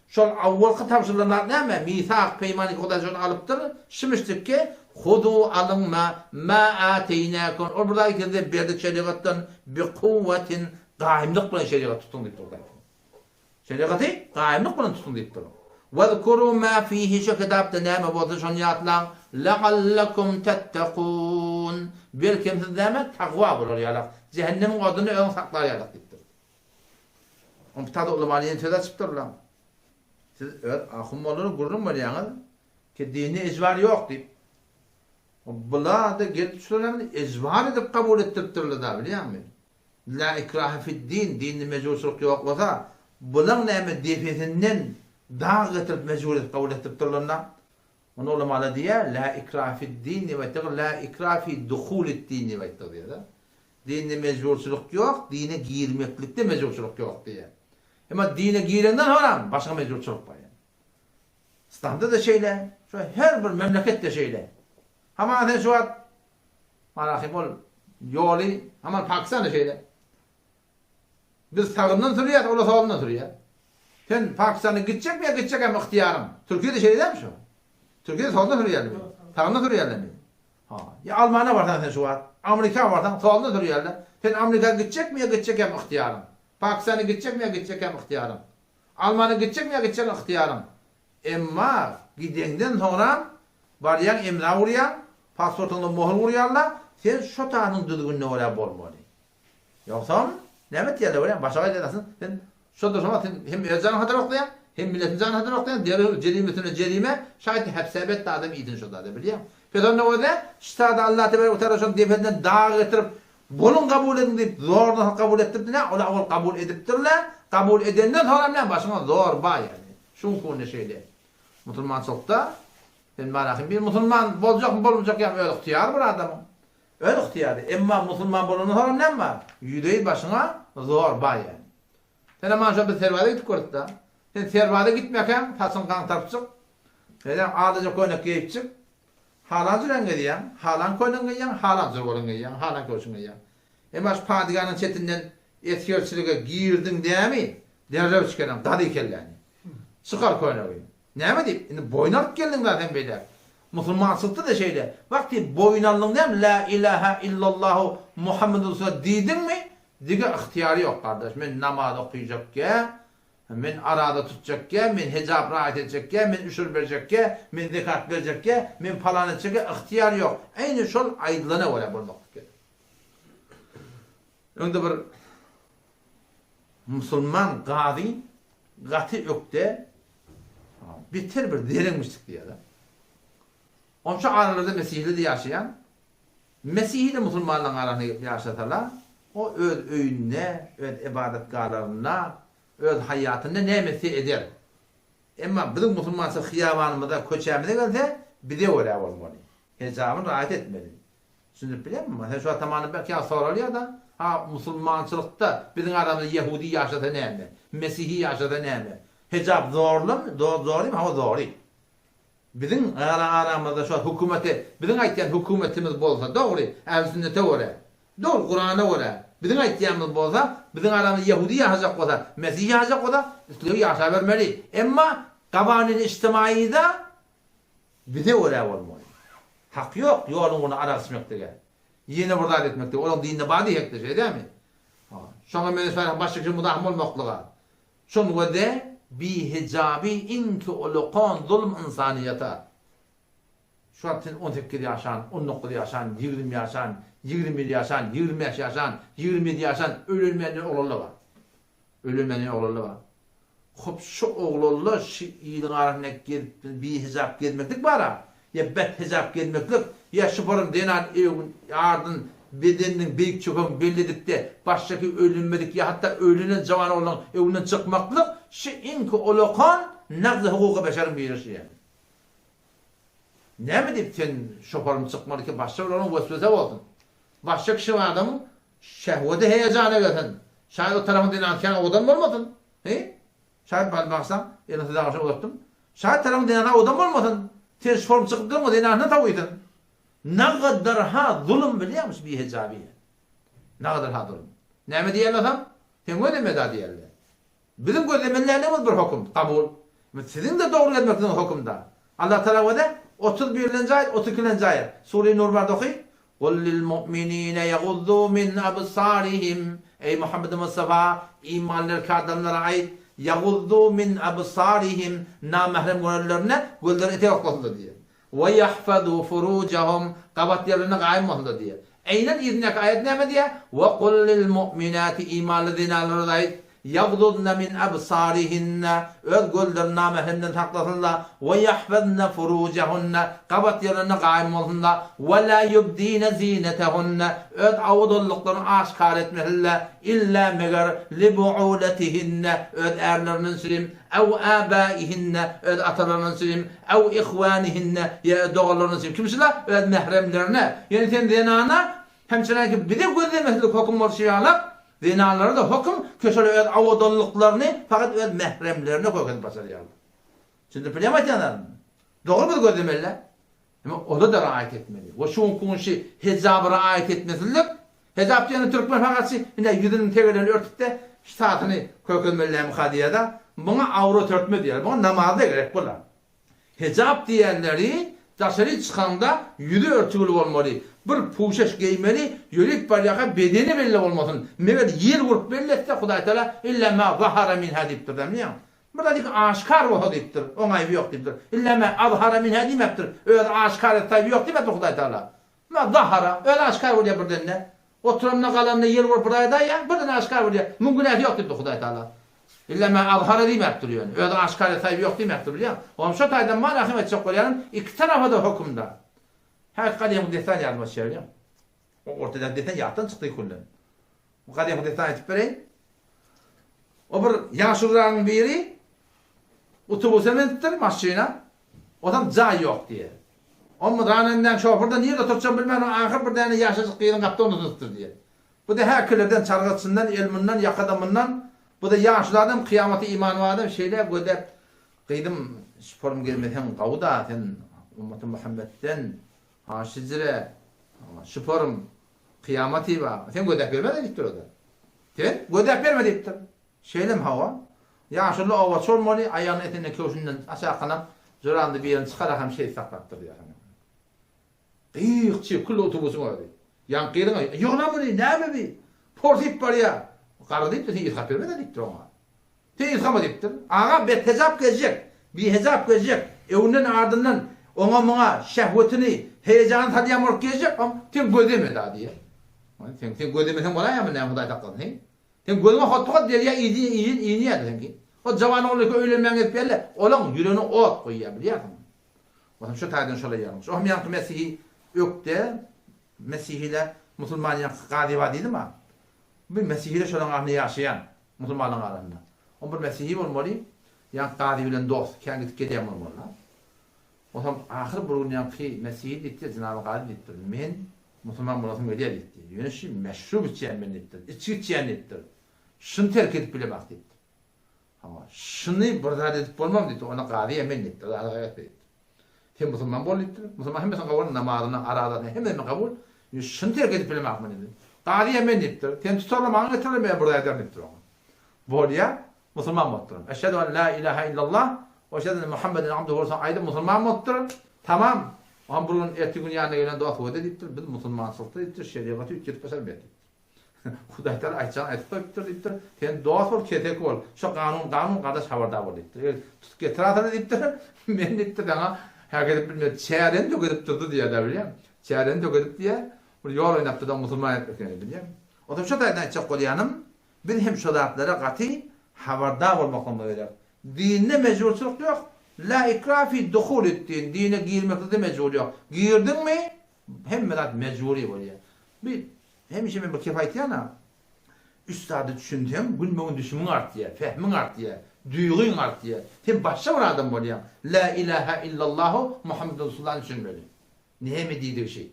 Şol avval tavsiyeler ne mi? Misak peymani kadar şunu alıptır. Şimiştik ki hudu alın ma ataynakum. O burada ikide berdik şeriattan bi kuvvetin qaimlik bilen şeriat tutun deyip durdu. Şeriatı qaimlik bilen tutun deyip durdu. Vezkuru ma fihi şu kitapta ne mi bu şun yatlan la'allakum tettekun. Belki sizde takva bulur yalak. Cehennemin adını ön saklar yalak deyip. On tadı ulumaliyen söz açıptır lan. Siz evet ahummaları gururun var yani ki dini ecvar yok deyip. Bula da gelip söylemenin ecvar edip kabul ettirtirli da biliyor musun? La ikrahe fid din, dini mecbursuluk yok olsa bulan neyme defetinden daha getirip mecbur edip kabul ettirtirlinden. Onu ulumali diye la ikrahe fid dini ve la ikrahe fi duhulit dini ve diye da. Dini mecbursuluk yok, dine girmeklikte mecbursuluk yok diye. Ama dine girenden sonra başka mecbursuluk var yani. İslam'da da şeyle, şu her bir memlekette şeyle. Ama sen şu an marahim ol yolu, ama Pakistan'da şeyle. Biz sağından sürüyor, o da solundan sürüyor. Sen Pakistan'a gidecek mi ya gidecek hem ihtiyarım. Türkiye'de şey değil mi şu? Türkiye'de solundan sürüyor mi? Sağından sürüyor mi? Ha. Ya Almanya vardan sen şu an, Amerika vardan solundan sürüyor mi? Sen Amerika gidecek mi ya gidecek hem ihtiyarım. Pakistan'a gidecek mi ya gidecek hem ihtiyarım. Almanya gidecek mi ya gidecek hem ihtiyarım. Emma gidenden sonra bariyan imza vuruyan pasportunda mohl vurýarlar, sen şo taýynyň düzgünne öyle bolmaly. Ýoksa näme diýerler öyle başga aýdasyn, sen şoda şoma hem özüň hatyrakdaýan, hem milletin janyny hatyrakdaýan, derel jerime, şaýat hepsebet adam ýedin şoda da bilýär. Pedonda öyle ştada Allah tebaraka ve teala şol defenden dağ getirip bolun kabul edin deyip zorla kabul ettirdiler. Ola ol kabul edipdirler. Kabul edenden sonra bilen başına zor ba yani. Şun konu şeyde. Musulmançılıkta ben merakım bir musulman bolacak mı bolmayacak ya öyle ihtiyar bir adamın. Öyle ihtiyarı. Emma musulman bolunun sonra ne var? Yüdeyi başına zor ba yani. Sen ama şu bir servada gittik orada. Sen servada gitmeyken tasın kan tarpçık. Neden ağlıca koynak giyip çık. Halan züren gidiyen, halan koynan gidiyen, halan zürgolun gidiyen, halan koysun gidiyen. Emma şu padiganın çetinden etkiyorçılığa girdin diye mi? Derrev çıkarım, dadı kelleni. Çıkar koynak gidiyen. Ne mi deyip? Şimdi boynalık geldin zaten beyler. Musulman sıktı da şeyle. Vakti boynallığın değil mi? La ilahe illallahu Muhammedun Resulullah dedin mi? Dige ihtiyarı yok kardeş. Men namaz okuyacak ki, men arada tutacak ki, men hicab rahat edecek ki, men üşür verecek ki, men zekat verecek ki, men falan edecek ki, ihtiyar yok. Aynı şol aydılana öyle bulmak ki. Önde bir Müslüman gazi, gati ökte, bitir bir derinmişlik diye de. Onun şu aralarda Mesihli de yaşayan, Mesihli Müslümanların arasında yaşatarlar, o öz öyünne, öz ibadetgarlarına, öz hayatında ne mesih eder. Ama bizim Müslümansı hıyavanımızda, köçemizde gelse, bir de öyle olmalı. Hecabını rahat etmeli. Şimdi biliyor musun? Sen şu an tamamen belki soruluyor da, Müslümançılıkta bizim aramızda Yahudi yaşadı ne mi? Mesih'i yaşadı ne mi? Hecab zorlu mu? Zorlu mu? Ama zorlu. Bizim aramızda şu an hükümeti, bizim aytlayan hükümetimiz bolsa doğru, ehl-i sünnete göre, doğru Kur'an'a göre, bizim aytlayanımız bolsa, bizim aramızda Yahudi yaşayacak olsa, Mesih yaşayacak olsa, İslam'ı yaşa vermeli. Ama kabanın içtimaide bize öyle olmalı. Hak yok, yolun onu arasmakta gel. Yine burada etmekte, onun dinine bağlı yekte şey değil mi? Şuna mesela başka bir müdahım olmaklığa. Şunu de bi hicabi inki ulukan zulm insaniyata. Şu an 18 yaşan, 19 yaşan, 20 yaşan, 21 yaşan, 25 yaşan, 27 yaşan ölülmenin oğulları var. Ölülmenin oğulları var. Hop şu oğulları iyiliğin arasına gelip bir hicab gelmeklik var ha. Ya bet hicab gelmeklik, ya şuparın denen evin ardın bedeninin büyük çöküm belledik de baştaki ölünmedik ya hatta ölünen cavan olan evinden çıkmaklık şu inki ulukan naqdı hukuka beşerin bir işi yani. Ne mi deyip sen şoparım çıkmalı ki başta olan vesvese olsun. Başka kişi var adamın şehveti heyecana gelsin. Şayet o tarafın dinarken odam olmadın. Şayet baksan, elini daha aşağı uzattım. Şayet tarafın dinarken odam olmadın. Sen şoparım çıktın mı dinarını tavuydun. Ne kadar ha zulüm biliyor musun bir hicabiye? Ne kadar ha zulüm. Ne mi diyorlar adam? Sen ödeme daha diyorlar. Bizim gözlemelerimiz bir hüküm, kabul. Sizin de doğru etmekten hükümda. Allah Teala de 31. ayet, 32. ayet. Sure-i Nur'da okuy. قُلْ لِلْمُؤْمِنِينَ يَغُضُّوا مِنْ أَبْصَارِهِمْ Ey Muhammed Mustafa, imanlı kadınlara ait يَغُضُّوا مِنْ أَبْصَارِهِمْ namahrem görürlerine gözleri ete oklasınlar diye. وَيَحْفَظُوا فُرُوجَهُمْ kabat yerlerine kaim olsunlar diye. Eynen iznek ayet ne diye? وَقُلْ لِلْمُؤْمِنَاتِ imanlı dinalara ait يَغْضُضْنَ مِنْ أَبْصَارِهِنَّ öz gözlerini namahremden saklasınlar. وَيَحْفَظْنَ فُرُوجَهُنَّ kabat yerlerine kaim olsunlar. وَلَا يُبْدِينَ زِينَتَهُنَّ öz avudulluklarını aşkar etmeliler. İlla meğer لِبُعُولَتِهِنَّ öz erlerinin sürüm. اَوْ آبَائِهِنَّ öz atalarının sürüm. اَوْ إِخْوَانِهِنَّ ya doğalarının sürüm. Kimseler? Öz mehremlerine. Yani sen zinana hemşire ki bir de gözlemeslik hüküm var şeyalar. Zinalara da hüküm köşeli öz avudalluklarını fakat öz mehremlerine koyun başarıya. Şimdi bilemez yanarım. Doğru mu gözlemeliler? Ama o da rahat etmeli. O şun kunşi hicabı rahat etmesilik. Hicab yani Türkmen fakat yine yüzünün tevrelerini örtüp de saatini koyulmeliler muhadiyada. Buna avret örtme diyorlar. Buna namazda gerek bular. Hicab diyenleri dışarı çıkanda yüzü örtülü olmalı. Bir puşeş giymeli, yürüyüp balyaka bedeni belli olmasın. Meğer yer vurup belli etse Huday Teala illa ma zahara min hadiptir demliyor. Burada dik aşkar o hadiptir. Ona ayıbı yok diptir. İlla ma azhara min hadimeptir. Öyle aşkar tabi yok diptir Huday Teala. Ma zahara öyle aşkar oluyor birden ne? Oturanına kalanına yer var buraya ya birden aşkar oluyor. Mümkünatı yok dedi Huday Teala. İlla ma azhara demektir yani. Öyle aşkar sahibi yok demektir biliyor. O şu taydan mal rahmet çok oluyanın iki tarafa da hükümda. Her kadem desan yazmış şey. O ortada desan yattan çıktı kullan. Bu kadem desan etip vereyim. O bir yaşlıların biri otobüse bindiler maşina. Odan cay yok diye. Ama ranenden şoförden niye oturacağım bilmem ahir bir tane yaşlı kıyının kapta onu tuttur diye. Bu da her küllerden çargıtsından, ilminden, yakadamından bu da yaşlılardan kıyameti iman vadım şeyler bu da kıydım sporum gelmeden kavda sen ümmet-i Muhammed'den haşizire sporum kıyameti var. Sen gödek vermedi gittir o da. Sen gödek vermedi gittir. Şeylem hava. Yaşlı ova sormalı ayağın etine köşünden aşağı kanam zorandı bir yerin çıkarak hem şey saklattır diye. Qiyqçı kul otobüsü vardı. Yan qiyırına yoğna mı ne mi? Portip var ya. Qarı deyip de izhap vermedi diptir ona. Te izhap diptir. Ağa bir hesap gelecek. Bir hesap gelecek. Onun ardından ona şehvetini, heyecanı tadıyamır gelecek ama sen gözeme daha diye. Sen gözemesen olaya mı ne Huday taqqan he? Sen gözüme hottoq der ya iyi niyet ki. O cavan oğlu ki öyle et belli. Olan yüreğine ot koyuyor biliyor musun? O şu taydan şöyle yarmış. O miyan Mesih'i ökte Mesih'iyle Müslümanın qadi var dedi mi? Bu Mesih'iyle şöyle ahne yaşayan Müslümanın arasında. O bir Mesih'i olmalı. Yani qadi bilen dost, kendi gideyim olmalı. O zaman ahir bir gün yani Mesih'i ditti, Cenab-ı Qadi ditti. Men Müslüman bulasım öyle ditti. Yönüşü meşru biteceğim ben ditti. İçki içeceğim ditti. Şunu terk edip bile bak ditti. Ama şunu burada edip olmam ditti. Ona qadi emin ditti. Hem Müslüman bol ditti. Müslüman hem sen kabul namazını aradan hem kabul. Şunu terk edip bile bak mı dedi. Qadi emin ditti. Hem tutarlamağını getirmeye burada eder ditti. Bol ya Müslüman muttur. Eşhedü en la ilahe illallah ve eşhedü enne Muhammeden abduhu ve resuluhu ayda Müslüman muttur. Tamam. Ama bunun ertesi gün yanına gelen dua kuvvete dittir. Biz Müslüman sıltı dittir. Şeriatı üç basar bir Huday Teala aytsan aytıp koyuptur dittir. Sen dua sor ketek ol. Şu kanun kardeş haberdar ol dittir. Tut getiratını dittir. Men dittir dana herkes bilmiyor. Çeyren döküp durdu diye de biliyor. Çeyren döküp diye bu yol oynaptı da Müslüman etmek biliyor. O da şu taydan aytacak olyanım. Biz hem şudatlara qati haberdar olmakla böyle. Dinne mecburçuluk yok. La ikrafi duhul ettin. Dine girmekte de mecbur yok. Girdin mi? Hem mecburi oluyor. Bir hem işe bir kefayet yana. Üstadı düşündüm, bilmeğin düşümün artıyor, fehmin artıyor, duyğun artıyor. Hem başka bir adam oluyor. La ilahe illallahu Muhammed Resulullah'ın düşünmeli. Niye mi dediği şey?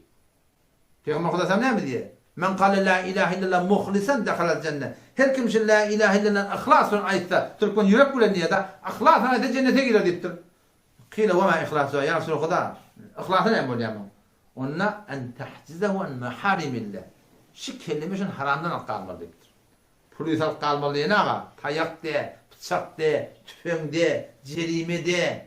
Peygamber Kudasam ne mi diye? Men kâle la ilahe illallah muhlisen dekhalel cennet. Her kim için la ilahe illallah ihlasın ayette, Türkmen yürek bile niye de ihlasın ayette cennete girer deyiptir. Kîle ve ma ihlasu ya Resulullah. İhlasın ne oluyor? Onna en tahcizehu en maharimillah. Şu kelime için haramdan kalmalıdır. Polis kalmalı ne ama? Tayak de, bıçak de, tüfek de, cerime de,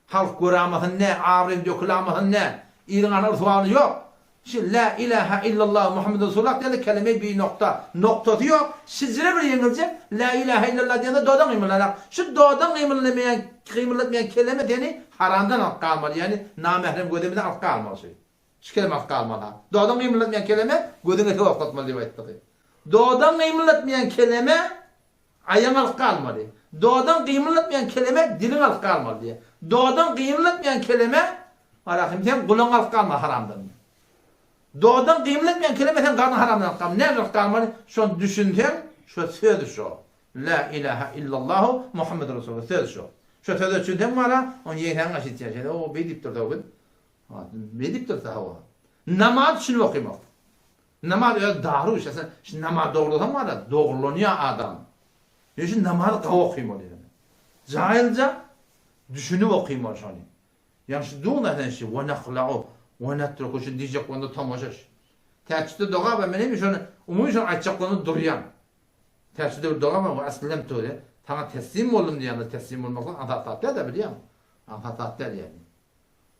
halk göramasın ne, ağrın dökülamasın ne, İran anırtıvanı yok. Şimdi la ilahe illallah Muhammed Resulullah diye kelime bir nokta. Noktası yok. Sizlere bir yenilecek. La ilahe illallah diye de doğadan kıyımlanır. Şu doğadan kıyımlanmayan kelime diyeni haramdan kalmalı. Yani namahrem gödemiden alt kalmalı. Şu kelime alt kalmalı. Doğadan kıyımlanmayan kelime gödemine tevaf katmalı diye ettik. Doğadan kıyımlanmayan kelime ayağın alt kalmalı. Doğadan kıyımlanmayan kelime dilin alt kalmalı diye. Doğadan kıyımlanmayan kelime Allah'ım sen kulun alt kalmalı haramdan. Doğadan kıyımlanmayan kelime sen karnı haramdan kalmalı. Nerede kalmalı? Şu düşündüm, şu söz şu. La ilahe illallahu Muhammed Resulullah söz şu. Şu söz düşündüm var on yeken aşıtıyor şey. O bediptir tabii. Bediptir tabii. Namaz şunu okumak. Namaz öyle doğru işte. Şimdi namaz doğruluğun var da doğruluyor adam. Yani namaz da okuyma diyor. Cahilce düşünüp okuyma şunu. Yani şu doğrudan şey ve nahla'u ve natruku şu diyecek onu tamaşaş. Terside doğa ve benim şunu umumun şunu açıklanıp duruyan. Terside doğa ama aslım töre. Sana teslim oldum diye teslim olmakla antatatlar da biliyor musun? Antatatlar yani.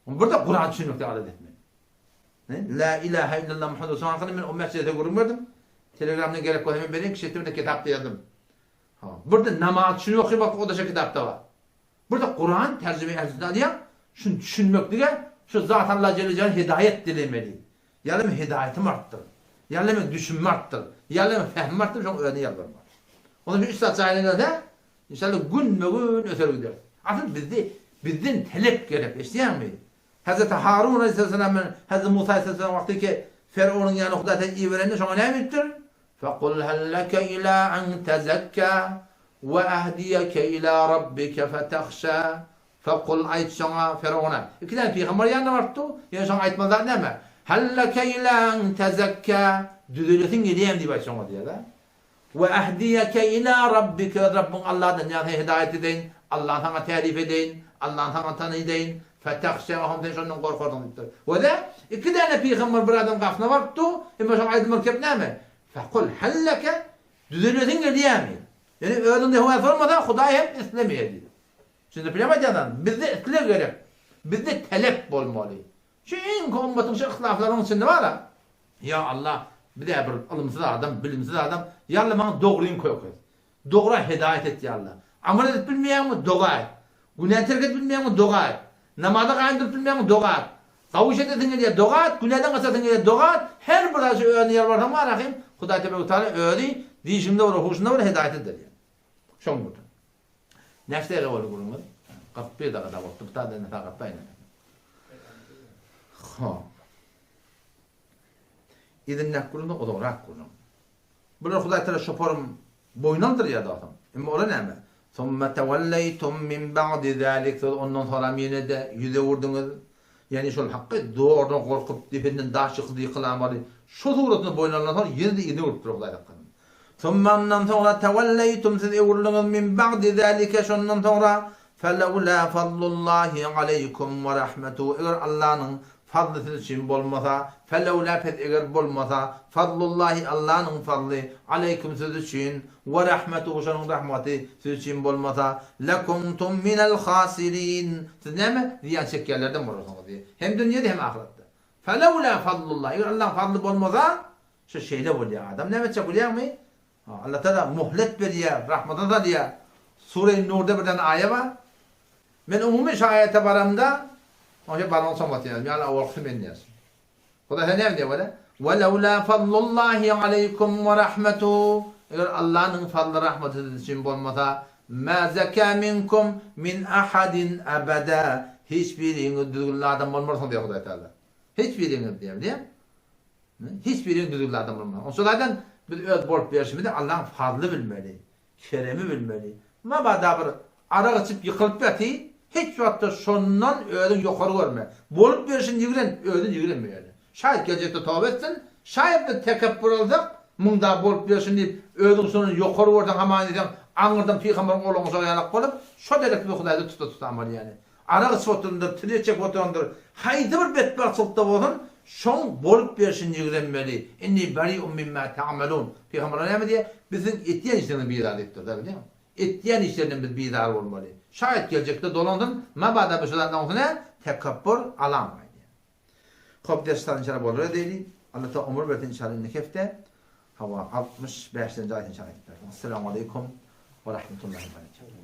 Burada Kur'an düşünmekte adet etmeyin. La ilahe illallah Muhammed Resulullah ben o mescide görünmedim. Telegram'dan gelip koyayım benim kişiyetimde kitapta yazdım. Burada namaz şunu okumak o da şu kitapta var. Burada Kur'an tercüme edildi diye şunu düşünmek diye şu zat Allah Celle Celaluhu hidayet dilemeli. Yalım hidayetimi arttır. Yalım düşünme arttır. Yalım fehmi arttır. Şoň öňe ýalbarma. Onu bir üstad saýlanda inşallah gün öter gider. Aslında bizden talep gerek. Eşdiýärmi? Hazreti Harun aleyhisselam'ın Hazreti Musa aleyhisselam vaktiki Firavun'un yanı Hudayta iverende şoňa näme etdir? فَقُلْ هَلْ لَكَ إِلَى أَنْ تَزَكَّى وَأَهْدِيَكَ إِلَى رَبِّكَ فَتَخْشَى فَقُلْ ayt şoňa Firavun'a. İkiden peygamber yanına vartdı. Yani şoňa aytmazlar näme? هَلْ لَكَ إِلَى أَنْ تَزَكَّى düzeletin gideyim diye şoňa diýer da. وَأَهْدِيَكَ إِلَى رَبِّكَ Rabbin Allah'dan yani hidayet edeyin. Allah'ın sana tarif edeyin. Allah'ın sana tanıydın. فَتَخْشَى وَهُمْ şondan gorkardyň diýipdir. Ve de iki tane peygamber bir adam gafna vartdı. Emma şoňa aýdylmar kep näme? فَقُلْ هَلْ لَكَ düzeletin gideyim. Yani öýünde howa sormadan Hudaý hem islemeýär. Şimdi bilemediyden bizde itler gerek. Bizde talep bolmaly. Şu en kombatın şu ihtilafların içinde var ha. Ya Allah bir de bir ilmsiz adam, bilimsiz adam yalla bana doğruyu koy. Doğru hidayet et ya Allah. Amel edip bilmeyen mi? Doğay. Günah terk edip bilmeyen mi? Doğay. Namazda kayındırıp bilmeyen mi? Doğay. Kavuş edin diye doğay. Günahdan kaçadın diye doğay. Her birası öğrenir yer var ama rahim. Hudaý Teala Teala öğreni. Dişimde var, hoşunda var hidayet eder yani. Şoň bu. Näçe gowul gurulmaly? Kapy da gada wagty da ne ta kapayna. Ha. İden näkurunda odorak kurun. Bular Hudaý Teala şoparum boynandır ya da adam. Emma ola näme? Summa tawallaytum min ba'di zalik. Ondan sonra mene de yüze vurdunuz. Yani şol haqqy doğrudan gorkup dipenden daşyqly kılamaly. Şu suratını boynandan sonra yine de ine vurup Hudaý Teala. Summa ondan sonra tawallaytum siz vurdunuz min ba'di zalika şondan sonra فَلَوْلَا فَضْلُ اللّٰهِ عَلَيْكُمْ وَرَحْمَتُهُ eger Allah'ın fadlı siz için bolmasa فَلَوْلَا pet eger bolmasa فَضْلُ اللّٰهِ Allah'ın fadlı عَلَيْكُمْ siz için وَرَحْمَتُهُ şonun rahmeti siz için bolmasa لَكُمْتُمْ مِنَ الْخَاسِرِينَ siz näme? Ziyan çekýärlerden bolarsyňyz diye. Hem dünýede hem ahirette. فَلَوْلَا فَضْلُ اللّٰهِ eger Allah'ın fadlı bolmasa şu şeýle bolýar adam näme çe bolýarmy? Allah Teala muhlet berýär, rahmata da diýär. Sure-i Nur'da birden aye var. Men umumi şayete baramda oje baran somat yani yani awaqty men ýaz. Hudaý näme diýär wala? "Walaula fadlullahi aleykum ve rahmetuhu" eger Allah'ın fadlı rahmeti için bolmasa ma zaka minkum min ahadin abada hiçbiriniz düzgün adam bolmarsyň diýär Hudaý Teala. Hiçbiriniz diýär. Hiçbiriniz düzgün adam bolmaz. Onçalardan biz öz bolup berişimizde Allah'ın fadlı bilmeli, keremi bilmeli. Ma bada bir ara açıp yıkılıp ýaty, hiç wagtda şondan öýdün ýokary görme. Bolup berişin ýigren, öýdün ýigrenmeýär. Şaýat geljekde tawba etsin, şaýat da tekebbür alsak, munda bolup berişin diýip öýdün şonu ýokary görden haman edýän aňyrdan peýgamber golaňyza ýalak bolup, şo derek bir Hudaýdy tutamaly ýani. Ara açyp tileçek oturýandyr. Haýdy bir betbaçlykda bolsun, şoň bolup berişin ýigrenmeli. Inni bari'un mimma ta'malun. Peýgamber näme diýär? Biziň etýän işlerden biýar etdir, bilýärmi? Etýän işlerden biz biýar bolmaly. Şayet gelecekte dolandın, mabada başlarından sonra tekabbür alamaydı. Hop dersler inşallah bolur edeyli. Allah ta umur versin inşallah nekefte. Hava 65. ayet inşallah. Esselamu aleyküm ve rahmetullahi ve berekatuhu.